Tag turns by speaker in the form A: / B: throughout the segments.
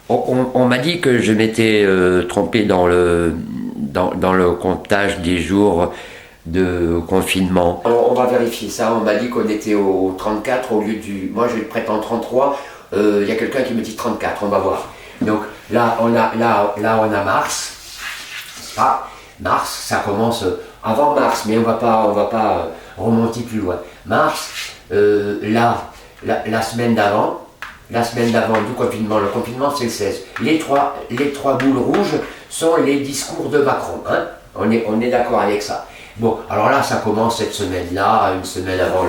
A: On m'a dit que je m'étais trompé dans le comptage des jours de confinement. Alors, on va vérifier ça. On m'a dit qu'on était au 34 au lieu du... Moi, je prétends 33. Il y a quelqu'un qui me dit 34. On va voir. Donc là, on a mars. C'est pas mars. Ça commence avant mars, mais on va pas remonter plus loin. Mars. La semaine d'avant. La semaine d'avant du confinement, le confinement c'est le 16. Les trois boules rouges sont les discours de Macron. Hein, on est d'accord avec ça. Bon, alors là, ça commence cette semaine-là, une semaine avant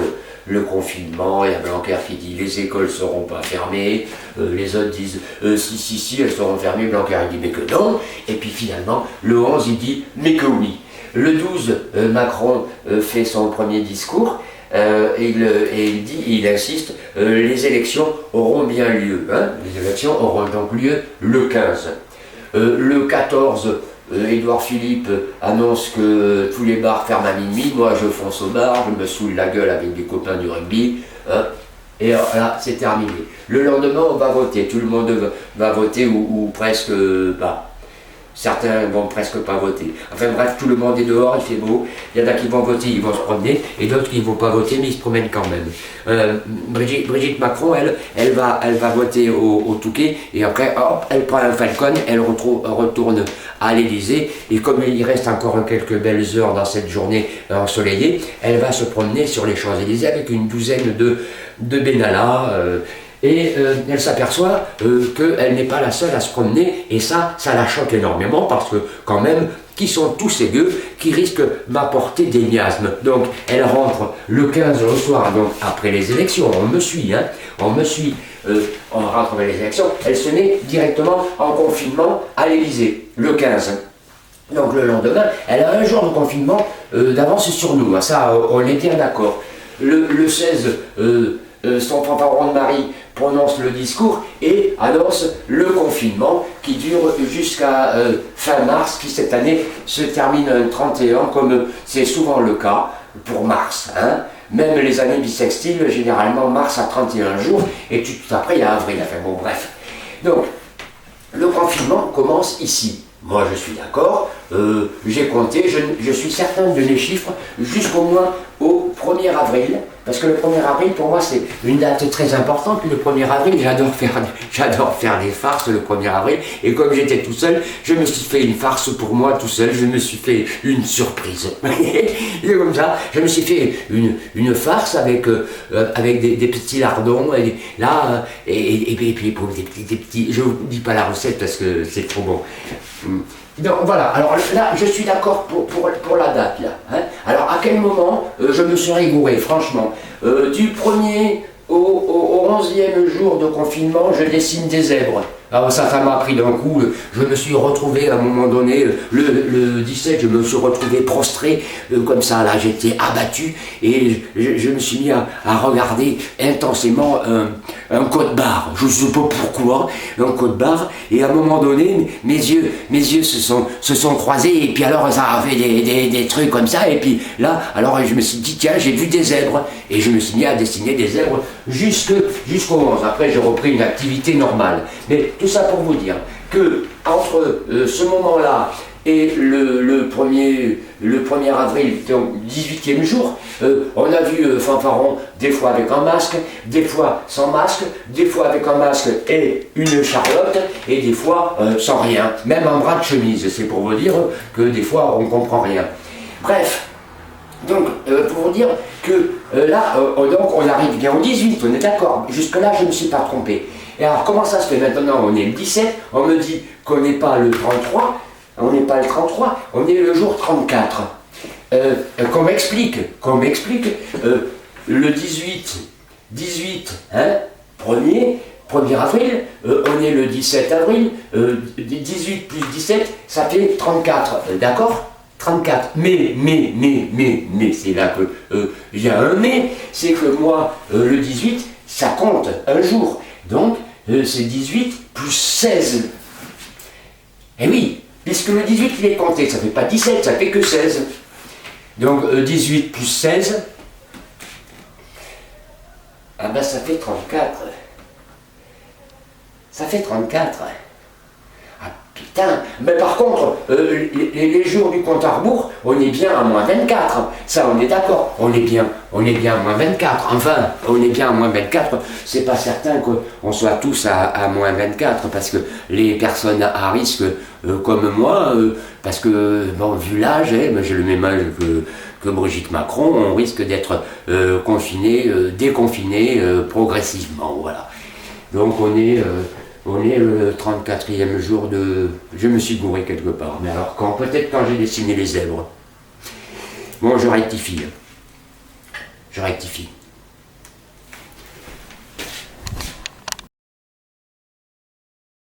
A: le confinement. Il y a Blanquer qui dit les écoles ne seront pas fermées. Les autres disent si, elles seront fermées. Blanquer il dit mais que non. Et puis finalement, le 11, il dit mais que oui. Le 12, Macron fait son premier discours. Il insiste, les élections auront bien lieu. Hein, les élections auront donc lieu le 15. Le 14, Édouard Philippe annonce que tous les bars ferment à minuit. Moi, je fonce au bar, je me saoule la gueule avec des copains du rugby. Hein, et là, c'est terminé. Le lendemain, on va voter. Tout le monde va voter ou presque pas. Certains vont presque pas voter. Enfin bref, tout le monde est dehors, il fait beau. Il y en a qui vont voter, ils vont se promener, et d'autres qui ne vont pas voter, mais ils se promènent quand même. Brigitte Macron, elle va voter au Touquet, et après, hop, elle prend un Falcon, elle retourne à l'Élysée, et comme il reste encore quelques belles heures dans cette journée ensoleillée, elle va se promener sur les Champs-Élysées avec une douzaine de Benalla. Et elle s'aperçoit qu'elle n'est pas la seule à se promener, et ça la choque énormément, parce que quand même, qui sont tous ces gueux qui risquent m'apporter des miasmes. Donc elle rentre le 15 au soir, donc après les élections, on me suit, on rentre après les élections, elle se met directement en confinement à l'Élysée, le 15. Donc le lendemain, elle a un jour de confinement d'avance sur nous, ça on est bien d'accord. Le 16, son fanfaron de Marie prononce le discours et annonce le confinement qui dure jusqu'à fin mars, qui cette année se termine un 31, comme c'est souvent le cas pour mars. Hein. Même les années bissextiles, généralement mars à 31 jours, et tout après il y a avril. Enfin bon, bref. Donc, le confinement commence ici. Moi je suis d'accord, j'ai compté, je suis certain de les chiffres jusqu'au moins au 1er avril, parce que le 1er avril pour moi c'est une date très importante. Le 1er avril, j'adore faire des farces le 1er avril, et comme j'étais tout seul, je me suis fait une farce pour moi tout seul, je me suis fait une surprise. Et comme ça, je me suis fait une farce avec des petits lardons, et là, et puis pour des petits, je vous dis pas la recette parce que c'est trop bon. Donc voilà, alors là je suis d'accord pour la date là. Hein. Alors à quel moment je me serais gouré, franchement. Du 1er au 11e jour de confinement, je dessine des zèbres. Alors ça m'a pris d'un coup, je me suis retrouvé à un moment donné, le 17, je me suis retrouvé prostré, comme ça, là j'étais abattu, et je me suis mis à regarder intensément un code-barre, je ne sais pas pourquoi, un code-barre, et à un moment donné, mes yeux se sont croisés, et puis alors ça a fait des trucs comme ça, et puis là, alors je me suis dit, tiens, j'ai vu des zèbres, et je me suis mis à dessiner des zèbres jusqu'au 11. Après j'ai repris une activité normale. Mais tout ça pour vous dire que entre ce moment-là et le 1er avril, donc 18e jour, on a vu Fanfaron des fois avec un masque, des fois sans masque, des fois avec un masque et une charlotte, et des fois sans rien, même un bras de chemise. C'est pour vous dire que des fois on ne comprend rien. Bref. Donc, pour vous dire que là, donc on arrive bien au 18, on est d'accord. Jusque-là, je ne me suis pas trompé. Et alors, comment ça se fait maintenant? On est le 17, on me dit qu'on n'est pas le 33, on n'est pas le 33, on est le jour 34. Qu'on m'explique, le 18, hein, 1er avril, on est le 17 avril, 18 plus 17, ça fait 34, d'accord? 34. Mais, c'est là que il y a un mais, c'est que moi, le 18, ça compte un jour. Donc, c'est 18 plus 16. Eh oui, puisque le 18, il est compté, ça ne fait pas 17, ça fait que 16. Donc, 18 plus 16, ah ben ça fait 34. Ça fait 34. Ah putain, mais par contre, les jours du compte à rebours, on est bien à moins 24. Ça, on est d'accord. On est bien à moins 24. Enfin, on est bien à moins 24. C'est pas certain qu'on soit tous à moins 24, parce que les personnes à risque, comme moi, parce que, bon, vu l'âge, j'ai le même âge que Brigitte Macron, on risque d'être confinés, déconfinés progressivement, voilà. Donc on est le 34e jour de... Je me suis gouré quelque part, mais alors quand? Peut-être quand j'ai dessiné les zèbres. Bon, je rectifie. Je rectifie.